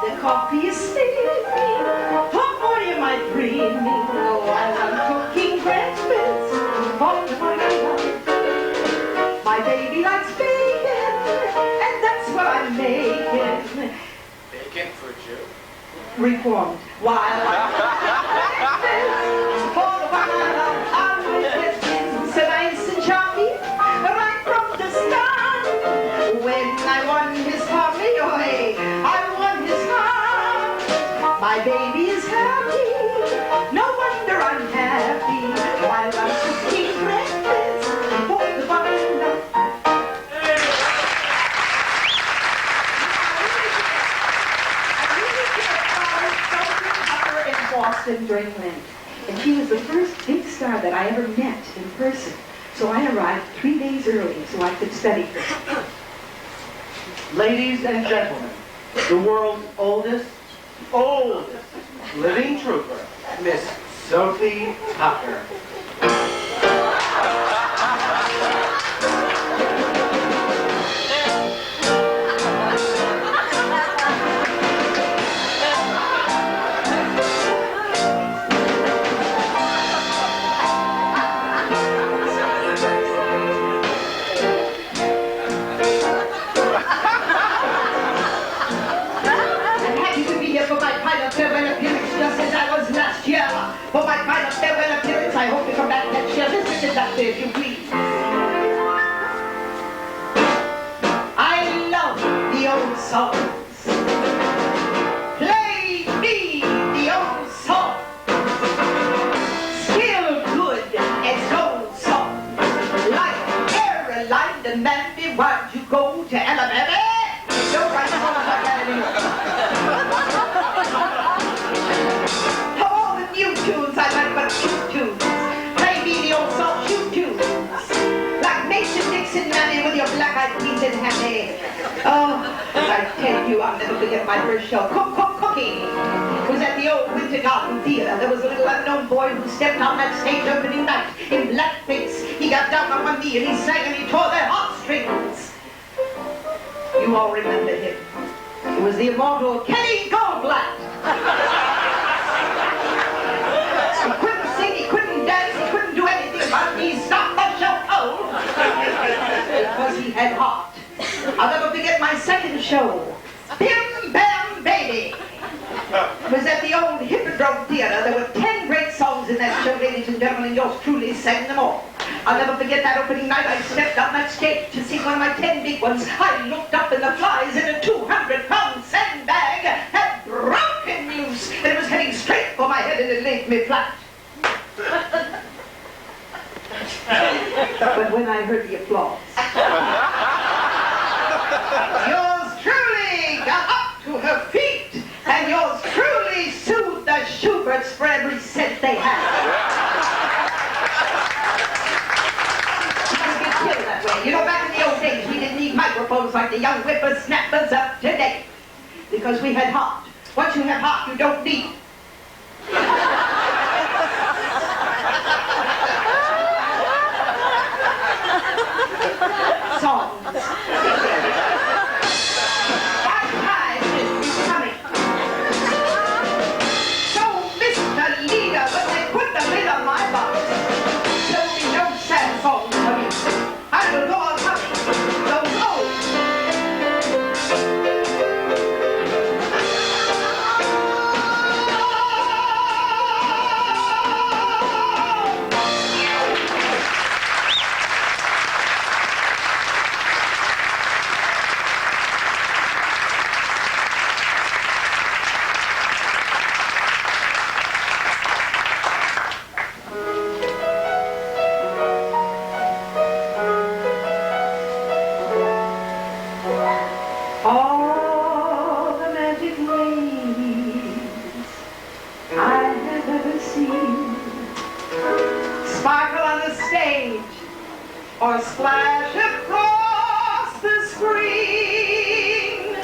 E: the coffee is steaming. What more am I dreaming? Oh, I'm cooking breakfast for my love. My baby likes bacon, and that's what I'm making.
D: Bacon for Jew?
E: Reformed. While I'm breakfast for my love, I'm so nice and choppy, right from the start. When I won his coffee, oh hey, I won his heart. My baby is happy, no wonder I'm happy, while I'm cooking breakfast for the butler. In Boston during Lent, and she was the first big star that I ever met in person. So I arrived 3 days early so I could study her.
F: Ladies and gentlemen, the world's oldest living trooper, Miss Sophie Tucker.
E: For my final farewell appearance, I hope to come back next year. Listen to that, if you please. I love the old songs. Play me the old song. Still good as gold song. Like Caroline the Mandy, why'd you go to Alabama? Don't write songs like that anymore. New tunes, I like but shoot tunes. Play me the old soft shoot tunes. Like Mason Dixon, Mammy, with your black-eyed peas and honey. Oh, I tell you, I'll never forget my first show. Cooking. It was at the old Winter Garden Theater. There was a little unknown boy who stepped on that stage opening night in blackface. He got down on one knee and he sang and he tore their heartstrings. You all remember him. It was the immortal Kaye Ballard. He couldn't sing, he couldn't dance, he couldn't do anything but he stopped the show cold.
C: show. Bim Bam Baby. It was at the old Hippodrome Theater. There were 10 great songs in that show, ladies and gentlemen, and yours truly sang them all. I'll never forget that opening night. I stepped on that stage to see one of my 10 big ones. I looked up and the flies in a 200-pound sandbag had broken loose, and it was heading straight for my head, and it laid me flat. But when I heard the applause, yours truly got up to her feet, and yours truly sued the Schuberts for every cent they had. That way. You know, back in the old days, we didn't need microphones like the young whippersnappers of today, because we had heart. Once you have heart, you don't need songs. That time is coming. So, Mr. Leader, when they put the lid on my box, there'll be no sad songs for me. I will go on humming those old. All the magic ladies I have ever seen sparkle on the stage or splash across the screen.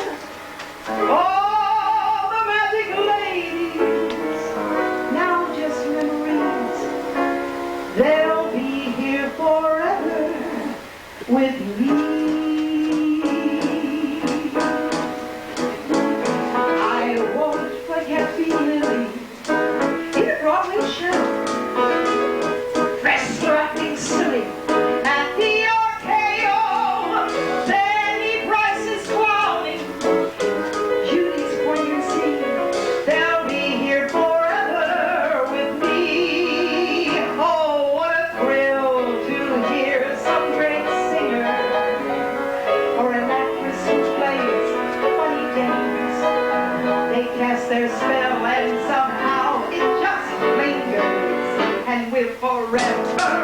C: All the magic ladies, now just memories. They'll be here forever with me. Their spell, and somehow it just lingers, and we're forever